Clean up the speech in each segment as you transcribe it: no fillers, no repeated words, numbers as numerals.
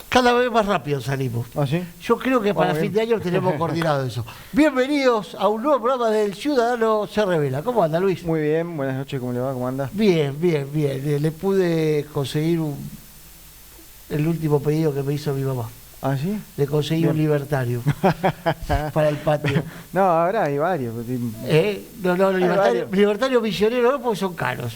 Cada vez más rápido salimos. ¿Ah, sí? Yo creo que para Vamos fin bien. de año tenemos coordinado eso. Bienvenidos a un nuevo programa del Ciudadano Se Revela. ¿Cómo anda, Luis? Muy bien, buenas noches, ¿cómo le va? ¿Cómo anda? Bien. Le pude conseguir el último pedido que me hizo mi mamá. ¿Ah, sí? Le conseguí Bien. un libertario para el patio. No, ahora hay varios. No, varios. libertario misionero no, porque son caros.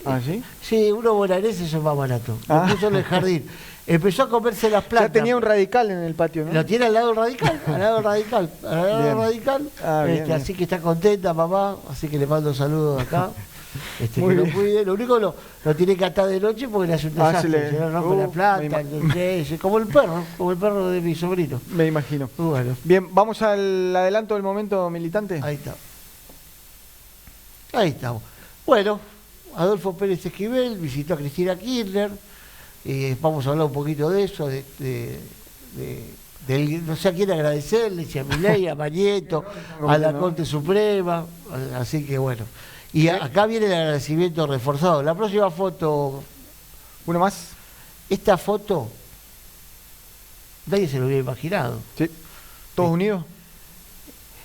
¿Ah, sí? Sí, uno bonaerense es más barato. Lo Ah. puso en el jardín. Empezó a comerse las plantas. Ya tenía un radical en el patio, ¿no? Lo tiene al lado del radical, al lado del radical, al lado del Bien. radical. Ah, bien. Así que está contenta mamá, así que le mando saludos acá. Muy Que lo bien. cuide. Lo único lo tiene que atar de noche porque le hace un desastre. Se le rompe la me plata, ima- entonces, como el perro de mi sobrino. Me imagino. Bueno, Bien, vamos al adelanto del momento militante. ahí está. Ahí estamos. Bueno, Adolfo Pérez Esquivel visitó a Cristina Kirchner. Vamos a hablar un poquito de eso, no sé a quién agradecerle, si a Milei, a Mañeto, a la Corte Suprema, así que bueno. Y acá viene el agradecimiento reforzado. La próxima foto, ¿Uno más? esta foto, nadie se lo hubiera imaginado. Sí. ¿Todos unidos?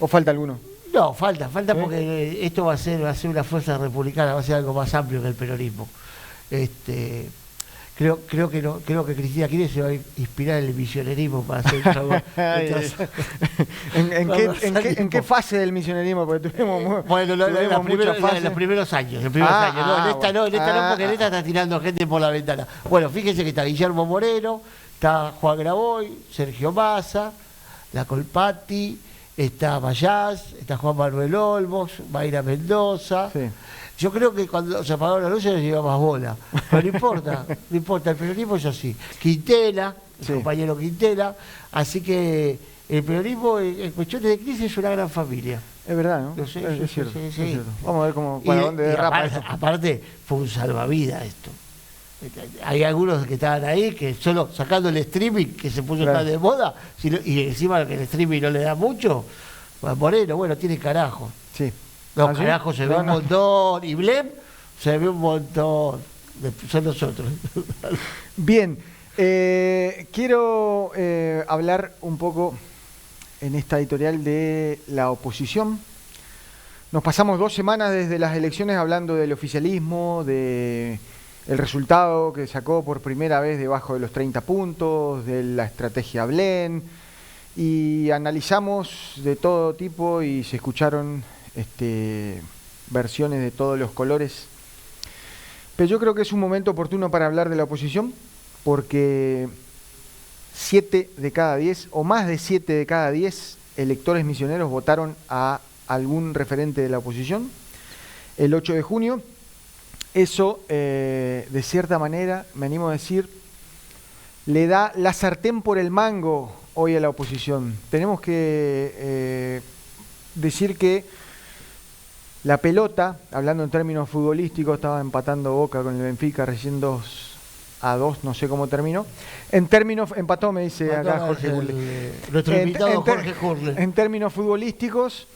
¿O falta alguno? No, falta porque esto va a ser una fuerza republicana, va a ser algo más amplio que el peronismo. Creo que Cristina Kirchner se va a inspirar en el misionerismo para hacer ¿En qué fase del misionerismo? Porque tuvimos bueno, tuvimos muchas fases. en los primeros años. No, en esta no, porque en esta está tirando gente por la ventana. Bueno, fíjense que está Guillermo Moreno, está Juan Graboy, Sergio Massa, la Colpati, está Mayás, está Juan Manuel Olmos, Mayra Mendoza. Sí. Yo creo que cuando se apagaron las luces nos lleva más bola. Pero no importa, no importa, el peronismo es así. Quintela, el Sí. compañero Quintela. Así que el peronismo en cuestiones de crisis es una gran familia. Es verdad, ¿no? Lo sé, es sí, cierto, sí, es sí. cierto. Vamos a ver para dónde derrapa esto. aparte, fue un salvavidas esto. Hay algunos que estaban ahí que solo sacando el streaming, que se puso Claro. tan de moda, y encima que el streaming no le da mucho, pues Moreno, bueno, tiene carajo. Sí. No, ¿Ah, sí? carajo, se ve No, un no. montón. Y Blem se ve un montón. Son nosotros. Bien, quiero hablar un poco en esta editorial de la oposición. Nos pasamos 2 semanas desde las elecciones hablando del oficialismo, de el resultado que sacó por primera vez debajo de los 30 puntos, de la estrategia Blen, y analizamos de todo tipo y se escucharon versiones de todos los colores. Pero yo creo que es un momento oportuno para hablar de la oposición, porque 7 de cada 10, o más de 7 de cada 10 electores misioneros votaron a algún referente de la oposición el 8 de junio. Eso, de cierta manera, me animo a decir, le da la sartén por el mango hoy a la oposición. Tenemos que decir que la pelota, hablando en términos futbolísticos, estaba empatando Boca con el Benfica recién 2-2, no sé cómo terminó. En términos, empató, me dice acá Jorge Gurle. Nuestro invitado Jorge Gurle. En términos futbolísticos,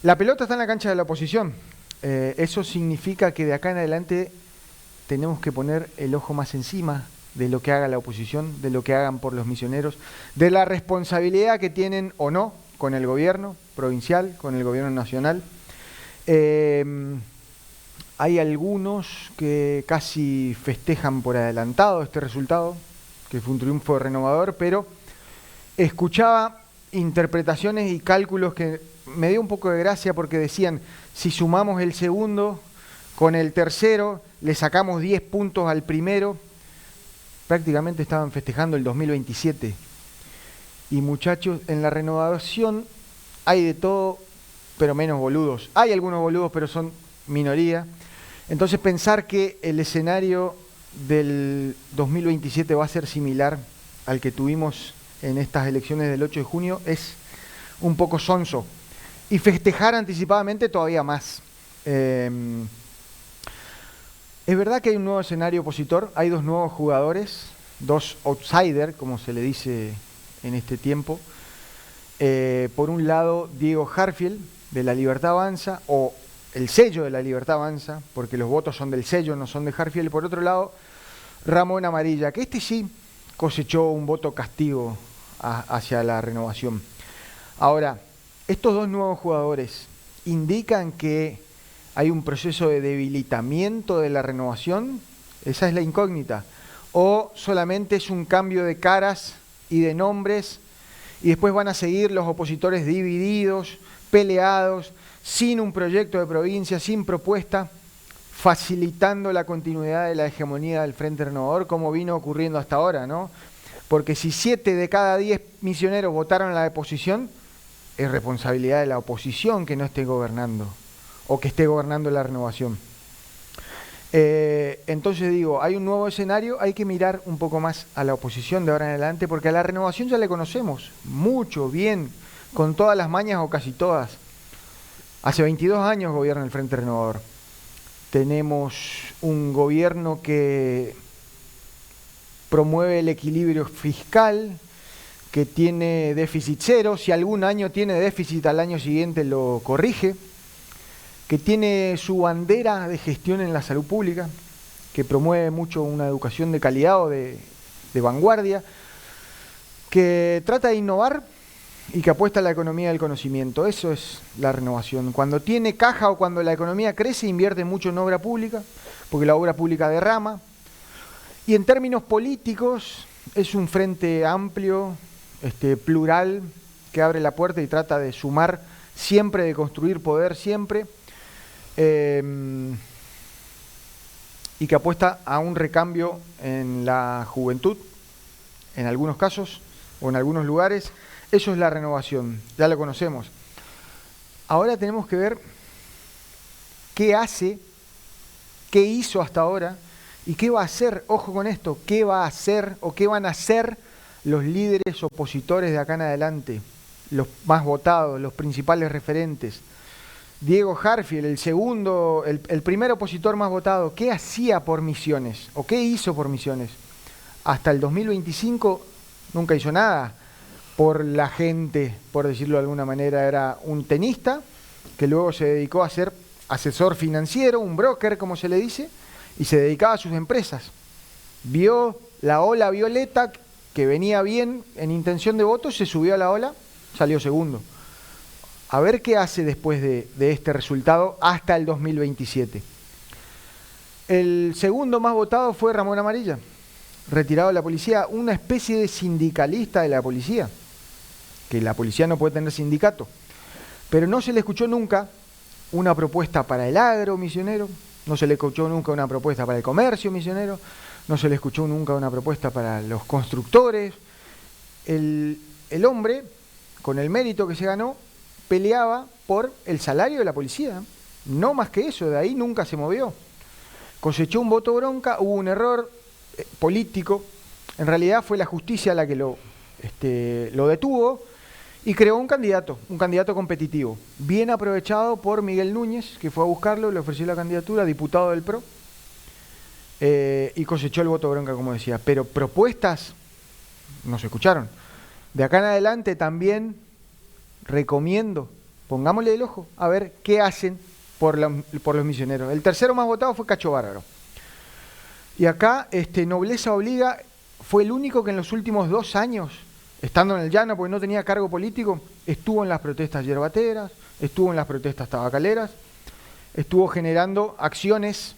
la pelota está en la cancha de la oposición. Eso significa que de acá en adelante tenemos que poner el ojo más encima de lo que haga la oposición, de lo que hagan por los misioneros, de la responsabilidad que tienen o no con el gobierno provincial, con el gobierno nacional. Hay algunos que casi festejan por adelantado este resultado, que fue un triunfo renovador, pero escuchaba interpretaciones y cálculos que me dio un poco de gracia porque decían, si sumamos el segundo con el tercero, le sacamos 10 puntos al primero, prácticamente estaban festejando el 2027. Y muchachos, en la renovación hay de todo, pero menos boludos. Hay algunos boludos, pero son minoría. Entonces pensar que el escenario del 2027 va a ser similar al que tuvimos en estas elecciones del 8 de junio es un poco sonso. Y festejar anticipadamente todavía más. Es verdad que hay un nuevo escenario opositor, hay 2 nuevos jugadores, 2 outsiders, como se le dice en este tiempo. Por un lado, Diego Harfield, de La Libertad Avanza, o el sello de La Libertad Avanza, porque los votos son del sello, no son de Harfield. Por otro lado, Ramón Amarilla, que sí cosechó un voto castigo hacia la renovación. Ahora, estos dos nuevos jugadores indican que hay un proceso de debilitamiento de la renovación, esa es la incógnita, o solamente es un cambio de caras y de nombres y después van a seguir los opositores divididos, peleados, sin un proyecto de provincia, sin propuesta, facilitando la continuidad de la hegemonía del Frente Renovador, como vino ocurriendo hasta ahora, ¿no? Porque si 7 de cada 10 misioneros votaron a la oposición, es responsabilidad de la oposición que no esté gobernando, o que esté gobernando la renovación. Entonces digo, hay un nuevo escenario, hay que mirar un poco más a la oposición de ahora en adelante, porque a la renovación ya le conocemos mucho, bien, con todas las mañas o casi todas. Hace 22 años gobierna el Frente Renovador. Tenemos un gobierno que promueve el equilibrio fiscal, que tiene déficit cero, si algún año tiene déficit al año siguiente lo corrige, que tiene su bandera de gestión en la salud pública, que promueve mucho una educación de calidad o de vanguardia, que trata de innovar y que apuesta a la economía del conocimiento. Eso es la renovación. Cuando tiene caja o cuando la economía crece, invierte mucho en obra pública, porque la obra pública derrama. Y en términos políticos, es un frente amplio, plural, que abre la puerta y trata de sumar siempre, de construir poder siempre, y que apuesta a un recambio en la juventud, en algunos casos, o en algunos lugares. Eso es la renovación, ya lo conocemos. Ahora tenemos que ver qué hace, qué hizo hasta ahora, y qué va a hacer, ojo con esto, qué va a hacer o qué van a hacer los líderes opositores de acá en adelante, los más votados, los principales referentes. Diego Harfield, el primer opositor más votado, ¿qué hacía por Misiones? ¿O qué hizo por Misiones? Hasta el 2025 nunca hizo nada por la gente, por decirlo de alguna manera. Era un tenista que luego se dedicó a ser asesor financiero, un broker, como se le dice, y se dedicaba a sus empresas. Vio la ola violeta, que venía bien en intención de voto, se subió a la ola, salió segundo. A ver qué hace después de este resultado hasta el 2027. El segundo más votado fue Ramón Amarilla, retirado de la policía, una especie de sindicalista de la policía, que la policía no puede tener sindicato, pero no se le escuchó nunca una propuesta para el agro misionero, no se le escuchó nunca una propuesta para el comercio misionero, no se le escuchó nunca una propuesta para los constructores. El hombre, con el mérito que se ganó, peleaba por el salario de la policía, no más que eso, de ahí nunca se movió. Cosechó un voto bronca, hubo un error político, en realidad fue la justicia la que lo detuvo y creó un candidato competitivo, bien aprovechado por Miguel Núñez, que fue a buscarlo, le ofreció la candidatura, diputado del PRO, y cosechó el voto bronca, como decía. Pero propuestas no se escucharon. De acá en adelante también recomiendo, pongámosle el ojo, a ver qué hacen por los misioneros. El tercero más votado fue Cacho Bárbaro. Y acá, Nobleza Obliga fue el único que en los últimos 2 años, estando en el llano, porque no tenía cargo político, estuvo en las protestas yerbateras, estuvo en las protestas tabacaleras, estuvo generando acciones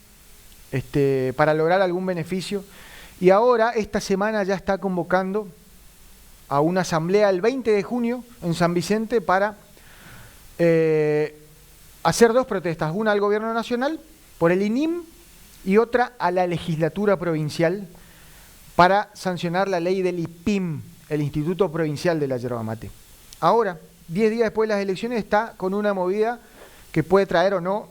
para lograr algún beneficio. Y ahora, esta semana, ya está convocando a una asamblea el 20 de junio en San Vicente para hacer 2 protestas, una al gobierno nacional por el INIM y otra a la legislatura provincial para sancionar la ley del IPIM, el Instituto Provincial de la Yerba Mate. Ahora, 10 días después de las elecciones, está con una movida que puede traer o no,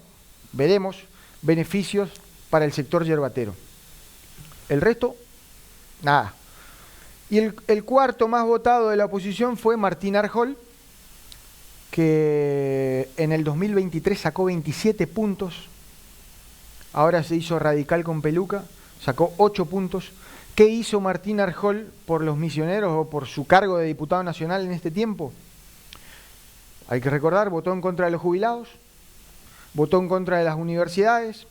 veremos, beneficios para el sector yerbatero. El resto, nada. Y el cuarto más votado de la oposición fue Martín Arjol, que en el 2023 sacó 27 puntos, ahora se hizo radical con peluca, sacó 8 puntos. ¿Qué hizo Martín Arjol por los misioneros o por su cargo de diputado nacional en este tiempo? Hay que recordar, votó en contra de los jubilados, votó en contra de las universidades,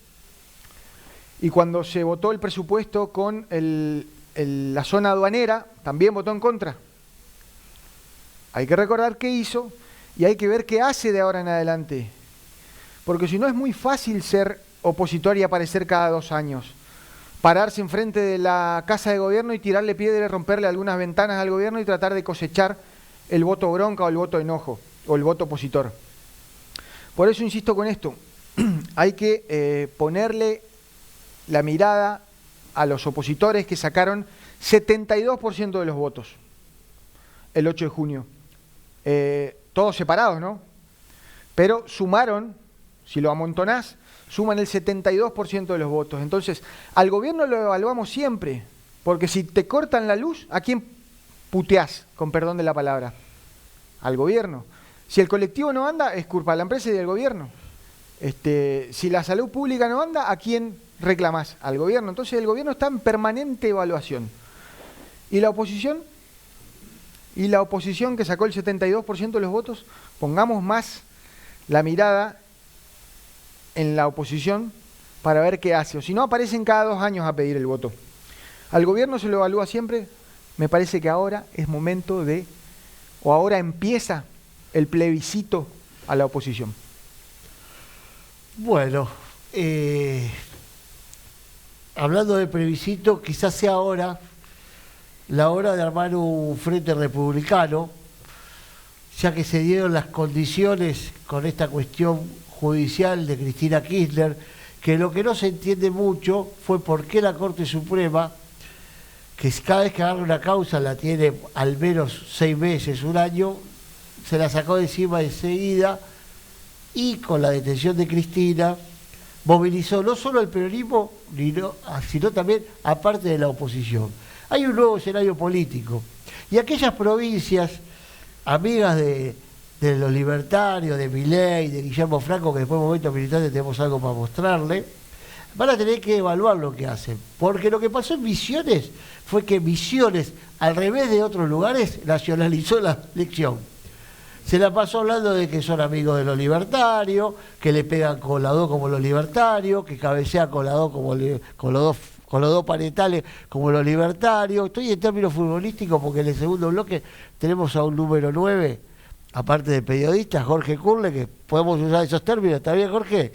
y cuando se votó el presupuesto con el la zona aduanera también votó en contra. Hay que recordar qué hizo y hay que ver qué hace de ahora en adelante. Porque si no es muy fácil ser opositor y aparecer cada 2 años. Pararse enfrente de la casa de gobierno y tirarle piedra y romperle algunas ventanas al gobierno y tratar de cosechar el voto bronca o el voto enojo o el voto opositor. Por eso insisto con esto, hay que ponerle la mirada a los opositores que sacaron 72% de los votos el 8 de junio. Todos separados, ¿no? Pero sumaron, si lo amontonás, suman el 72% de los votos. Entonces, al gobierno lo evaluamos siempre, porque si te cortan la luz, ¿a quién puteás, con perdón de la palabra? Al gobierno. Si el colectivo no anda, es culpa de la empresa y del gobierno. Si la salud pública no anda, ¿a quién reclamás? Al gobierno. Entonces el gobierno está en permanente evaluación. ¿Y la oposición? ¿Y la oposición que sacó el 72% de los votos? Pongamos más la mirada en la oposición para ver qué hace. O si no, aparecen cada 2 años a pedir el voto. Al gobierno se lo evalúa siempre. Me parece que ahora es momento o ahora empieza el plebiscito a la oposición. Bueno, hablando de plebiscito, quizás sea ahora la hora de armar un frente republicano, ya que se dieron las condiciones con esta cuestión judicial de Cristina Kirchner, que lo que no se entiende mucho fue por qué la Corte Suprema, que cada vez que agarra una causa la tiene al menos 6 meses, 1 año, se la sacó de encima enseguida y con la detención de Cristina movilizó no solo el peronismo, sino también a parte de la oposición. Hay un nuevo escenario político y aquellas provincias amigas de los libertarios, de Milei, de Guillermo Franco, que después en Momento Militante tenemos algo para mostrarle, van a tener que evaluar lo que hacen. Porque lo que pasó en Misiones fue que Misiones, al revés de otros lugares, nacionalizó la elección. Se la pasó hablando de que son amigos de los libertarios, que le pegan con la 2 como los libertarios, que cabecean con la 2 como con los dos parietales como los libertarios. Estoy en términos futbolísticos porque en el segundo bloque tenemos a un número 9, aparte de periodista, Jorge Curle, que podemos usar esos términos. ¿Está bien, Jorge?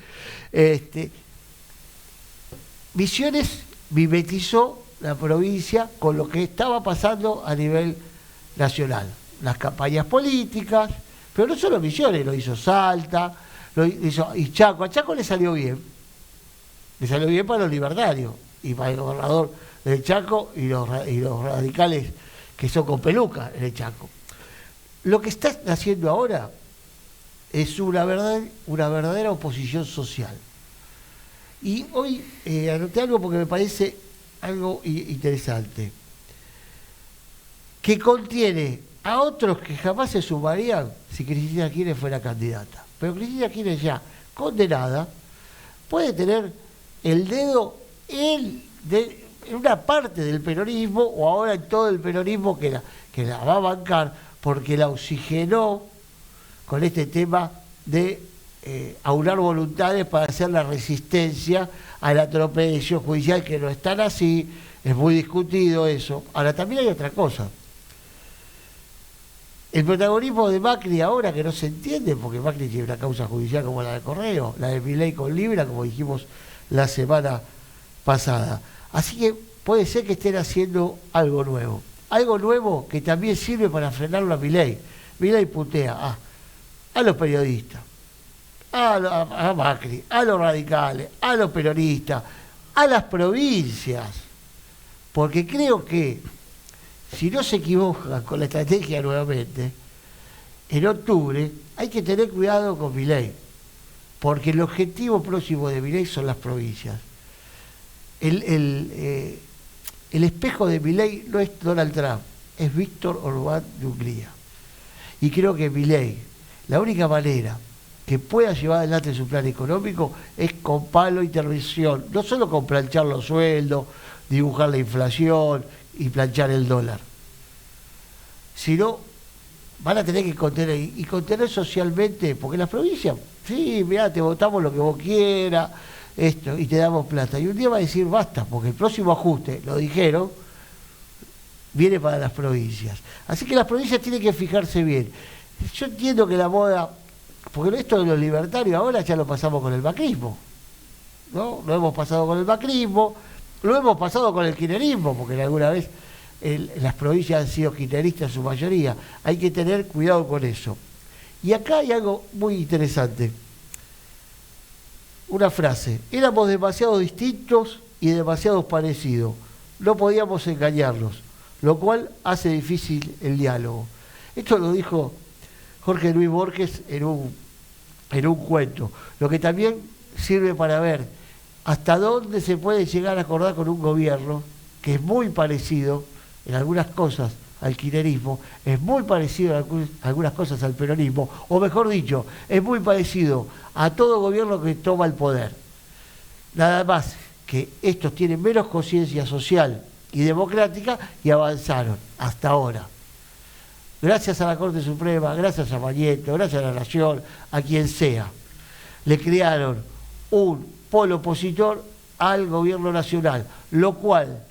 Misiones mimetizó la provincia con lo que estaba pasando a nivel nacional. Las campañas políticas, pero no solo Misiones, lo hizo Salta, lo hizo y Chaco. A Chaco le salió bien para los libertarios y para el gobernador del Chaco y los radicales que son con peluca en el Chaco. Lo que está haciendo ahora es una verdadera oposición social. Y hoy anoté algo porque me parece algo interesante, que contiene a otros que jamás se sumarían si Cristina Kirchner fuera candidata. Pero Cristina Kirchner ya condenada puede tener el dedo en una parte del peronismo o ahora en todo el peronismo que la va a bancar porque la oxigenó con este tema de aunar voluntades para hacer la resistencia al atropello judicial, que no es tan así, es muy discutido eso. Ahora también hay otra cosa. El protagonismo de Macri ahora, que no se entiende, porque Macri tiene una causa judicial como la de Correo, la de Milei con Libra, como dijimos la semana pasada. Así que puede ser que estén haciendo algo nuevo que también sirve para frenarlo a Milei. Milei putea a los periodistas, a Macri, a los radicales, a los peronistas, a las provincias, porque creo que si no se equivocan con la estrategia nuevamente, en octubre hay que tener cuidado con Milei, porque el objetivo próximo de Milei son las provincias. El espejo de Milei no es Donald Trump, es Víctor Orbán de Hungría. Y creo que Milei, la única manera que pueda llevar adelante su plan económico es con palo e intervención, no solo con planchar los sueldos, dibujar la inflación y planchar el dólar, sino van a tener que contener socialmente, porque las provincias, sí, mirá, te votamos lo que vos quieras, y te damos plata. Y un día va a decir basta, porque el próximo ajuste, lo dijeron, viene para las provincias. Así que las provincias tienen que fijarse bien. Yo entiendo que la moda, porque esto de los libertarios ahora ya lo pasamos con el macrismo, ¿no? Lo hemos pasado con el macrismo, lo hemos pasado con el kirchnerismo, porque alguna vez las provincias han sido kirchneristas en su mayoría. Hay que tener cuidado con eso. Y acá hay algo muy interesante. Una frase: éramos demasiado distintos y demasiado parecidos. No podíamos engañarnos, lo cual hace difícil el diálogo. Esto lo dijo Jorge Luis Borges en un cuento, lo que también sirve para ver hasta dónde se puede llegar a acordar con un gobierno que es muy parecido en algunas cosas al kirchnerismo, es muy parecido en algunas cosas al peronismo, o mejor dicho, es muy parecido a todo gobierno que toma el poder. Nada más que estos tienen menos conciencia social y democrática y avanzaron hasta ahora. Gracias a la Corte Suprema, gracias a Mañeto, gracias a la Nación, a quien sea, le crearon un polo opositor al gobierno nacional, lo cual,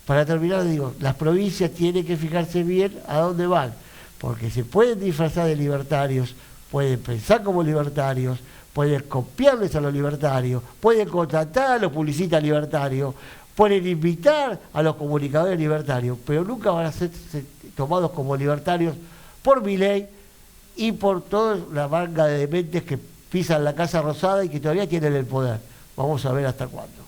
para terminar, digo, las provincias tienen que fijarse bien a dónde van, porque se pueden disfrazar de libertarios, pueden pensar como libertarios, pueden copiarles a los libertarios, pueden contratar a los publicistas libertarios, pueden invitar a los comunicadores libertarios, pero nunca van a ser tomados como libertarios por Milei y por toda la manga de dementes que pisan la Casa Rosada y que todavía tienen el poder. Vamos a ver hasta cuándo.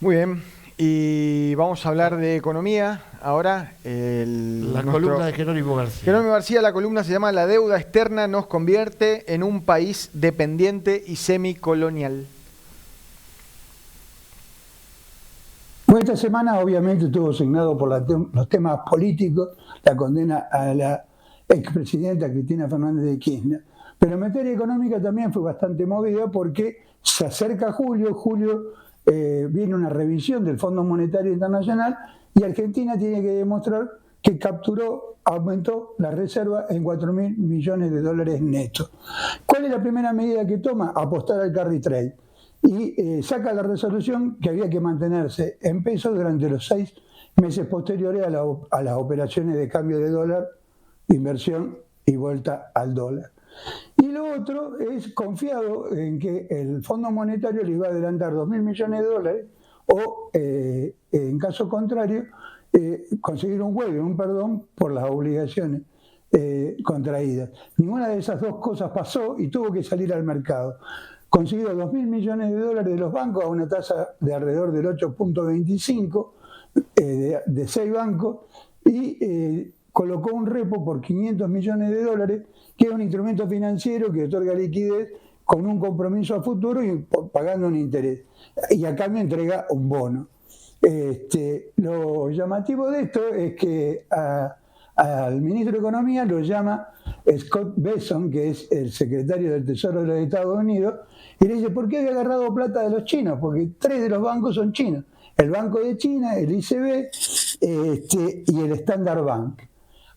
Muy bien, y vamos a hablar de economía ahora. La columna de Jerónimo García. Jerónimo García, la columna se llama "La deuda externa nos convierte en un país dependiente y semicolonial". Pues esta semana obviamente estuvo asignado por los temas políticos, la condena a la expresidenta Cristina Fernández de Kirchner. Pero en materia económica también fue bastante movida porque se acerca julio, viene una revisión del Fondo Monetario Internacional y Argentina tiene que demostrar que aumentó la reserva en 4.000 millones de dólares netos. ¿Cuál es la primera medida que toma? Apostar al carry trade. Y saca la resolución que había que mantenerse en pesos durante los 6 meses posteriores a las operaciones de cambio de dólar, inversión y vuelta al dólar. Y lo otro es confiado en que el Fondo Monetario le iba a adelantar 2.000 millones de dólares o, en caso contrario, conseguir un perdón por las obligaciones contraídas. Ninguna de esas dos cosas pasó y tuvo que salir al mercado. Consiguió 2.000 millones de dólares de los bancos a una tasa de alrededor del 8.25 de 6 bancos y colocó un repo por 500 millones de dólares, que es un instrumento financiero que otorga liquidez con un compromiso a futuro y pagando un interés. Y a cambio entrega un bono. Lo llamativo de esto es que al ministro de Economía lo llama Scott Bessent, que es el secretario del Tesoro de los Estados Unidos, y le dice: ¿por qué había agarrado plata de los chinos? Porque 3 de los bancos son chinos. El Banco de China, el ICB y el Standard Bank.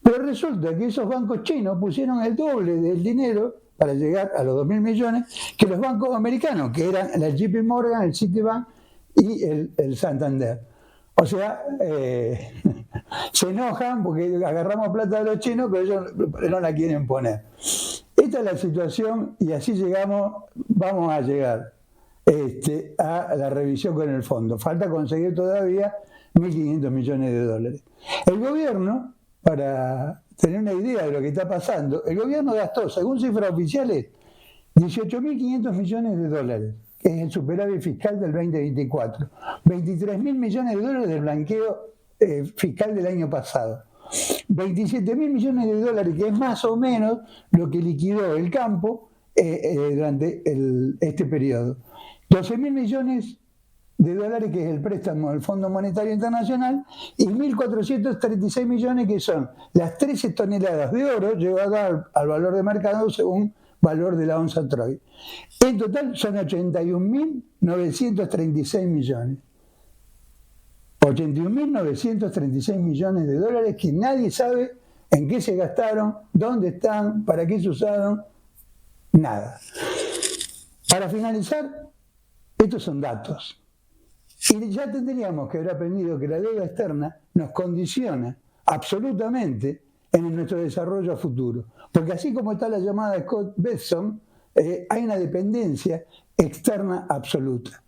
Pero resulta que esos bancos chinos pusieron el doble del dinero para llegar a los 2.000 millones que los bancos americanos, que eran la JP Morgan, el Citibank y el Santander. O sea, se enojan porque agarramos plata de los chinos, pero ellos no la quieren poner. Esta es la situación y así vamos a llegar a la revisión con el fondo. Falta conseguir todavía 1.500 millones de dólares. El gobierno, para tener una idea de lo que está pasando, el gobierno gastó, según cifras oficiales, 18.500 millones de dólares, que es el superávit fiscal del 2024. 23.000 millones de dólares del blanqueo fiscal del año pasado. 27.000 millones de dólares, que es más o menos lo que liquidó el campo durante este periodo. 12.000 millones de dólares, que es el préstamo del Fondo Monetario Internacional, y 1.436 millones, que son las 13 toneladas de oro llevadas al valor de mercado según valor de la onza Troy. En total son 81.936 millones. 81.936 millones de dólares que nadie sabe en qué se gastaron, dónde están, para qué se usaron, nada. Para finalizar, estos son datos. Y ya tendríamos que haber aprendido que la deuda externa nos condiciona absolutamente en nuestro desarrollo a futuro. Porque así como está la llamada Scott Besson, hay una dependencia externa absoluta.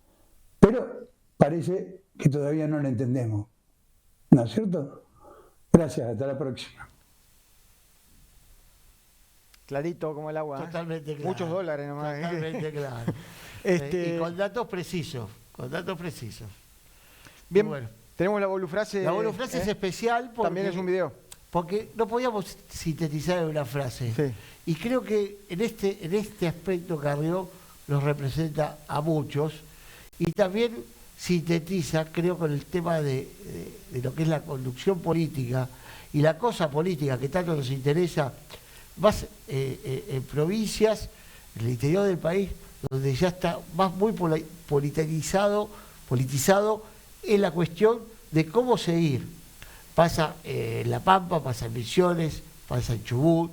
Pero parece que todavía no la entendemos. ¿No es cierto? Gracias, hasta la próxima. Clarito como el agua. Totalmente claro. Muchos dólares nomás. Totalmente claro. Y con datos precisos. Bien, bueno, tenemos la volufrase. La volufrase es especial porque también es un video. Porque no podíamos sintetizar en una frase. Sí. Y creo que en este aspecto Carrió nos representa a muchos y también sintetiza, creo, con el tema de lo que es la conducción política y la cosa política que tanto nos interesa, más en provincias, en el interior del país, donde ya está más muy politizado en la cuestión de cómo seguir. Pasa en La Pampa, pasa en Misiones, pasa en Chubut,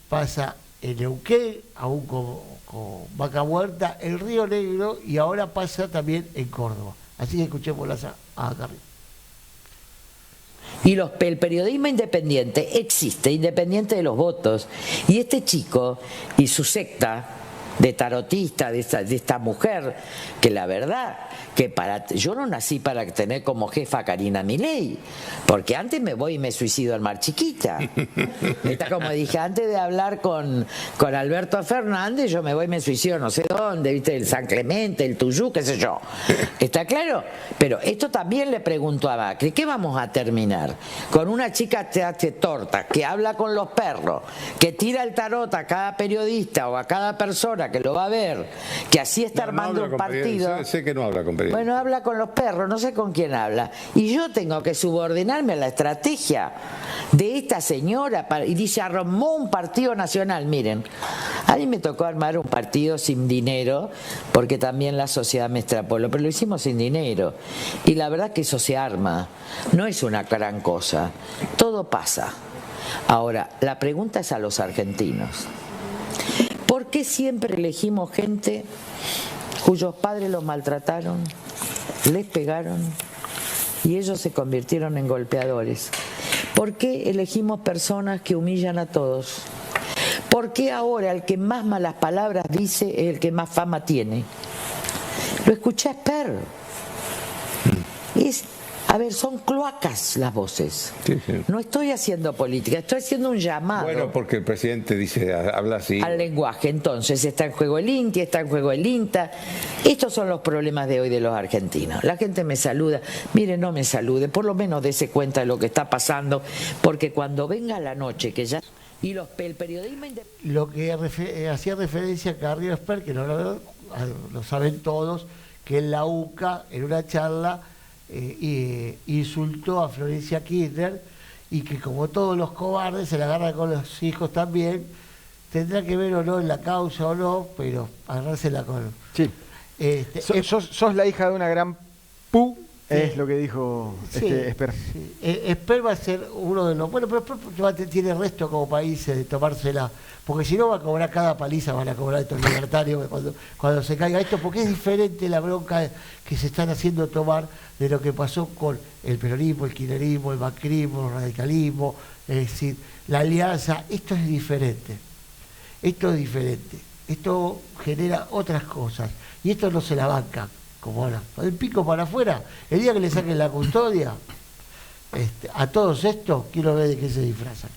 pasa en Neuquén, aún con Vaca Muerta, en Río Negro y ahora pasa también en Córdoba. Así que escuchémoslas a Carrió. Y el periodismo independiente existe, independiente de los votos. Y este chico y su secta de tarotista, de esta mujer, que la verdad, que yo no nací para tener como jefa a Karina Milei, porque antes me voy y me suicido al Mar Chiquita. Está como dije, antes de hablar con Alberto Fernández, yo me voy y me suicido no sé dónde, viste, el San Clemente, el Tuyú, qué sé yo. ¿Está claro? Pero esto también le pregunto a Macri, ¿qué vamos a terminar? Con una chica torta, que habla con los perros, que tira el tarot a cada periodista o a cada persona que lo va a ver, que así está armando un partido. Sé que no habla con periodistas. Bueno, habla con los perros, no sé con quién habla. Y yo tengo que subordinarme a la estrategia de esta señora. Y dice, armó un partido nacional. Miren, a mí me tocó armar un partido sin dinero, porque también la sociedad me extrapoló, pero lo hicimos sin dinero. Y la verdad que eso se arma. No es una gran cosa. Todo pasa. Ahora, la pregunta es a los argentinos. ¿Por qué siempre elegimos gente cuyos padres los maltrataron, les pegaron y ellos se convirtieron en golpeadores? ¿Por qué elegimos personas que humillan a todos? ¿Por qué ahora el que más malas palabras dice es el que más fama tiene? Lo escuché a Esper. A ver, son cloacas las voces. Sí, sí. No estoy haciendo política, estoy haciendo un llamado. Bueno, porque el presidente dice, habla así. Al lenguaje. Entonces está en juego el INTI, está en juego el INTA. Estos son los problemas de hoy de los argentinos. La gente me saluda. Mire, no me salude, por lo menos dése cuenta de lo que está pasando, porque cuando venga la noche, que ya... Y el periodismo... Lo que hacía referencia a Carrió Esper, que no lo saben todos, que en la UCA, en una charla... insultó a Florencia Kirchner y que como todos los cobardes se la agarra con los hijos también, tendrá que ver o no en la causa o no, pero agarrársela con... Sí. Sos la hija de una gran pu, es lo que dijo Esper. Sí. Esper va a ser uno de los... Bueno, pero Esper tiene resto como país de tomársela, porque si no va a cobrar cada paliza, van a cobrar estos libertarios cuando se caiga esto, porque es diferente la bronca que se están haciendo tomar de lo que pasó con el peronismo, el kirchnerismo, el macrismo, el radicalismo, es decir, la alianza. Esto es diferente, esto genera otras cosas, y esto no se la banca, como ahora, el pico para afuera, el día que le saquen la custodia, a todos estos, quiero ver de qué se disfrazan.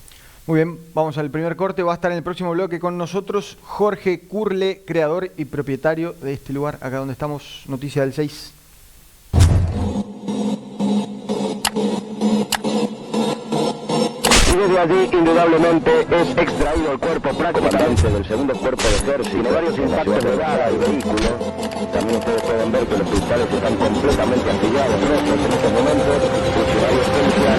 Muy bien, vamos al primer corte. Va a estar en el próximo bloque con nosotros Jorge Curle, creador y propietario de este lugar, acá donde estamos, Noticia del 6. Y desde allí, indudablemente, es extraído el cuerpo prácticamente del segundo cuerpo de ejército. Tiene varios impactos de bala al vehículo. También ustedes pueden ver que los cristales están completamente astillados. En estos momentos, funcionarios policiales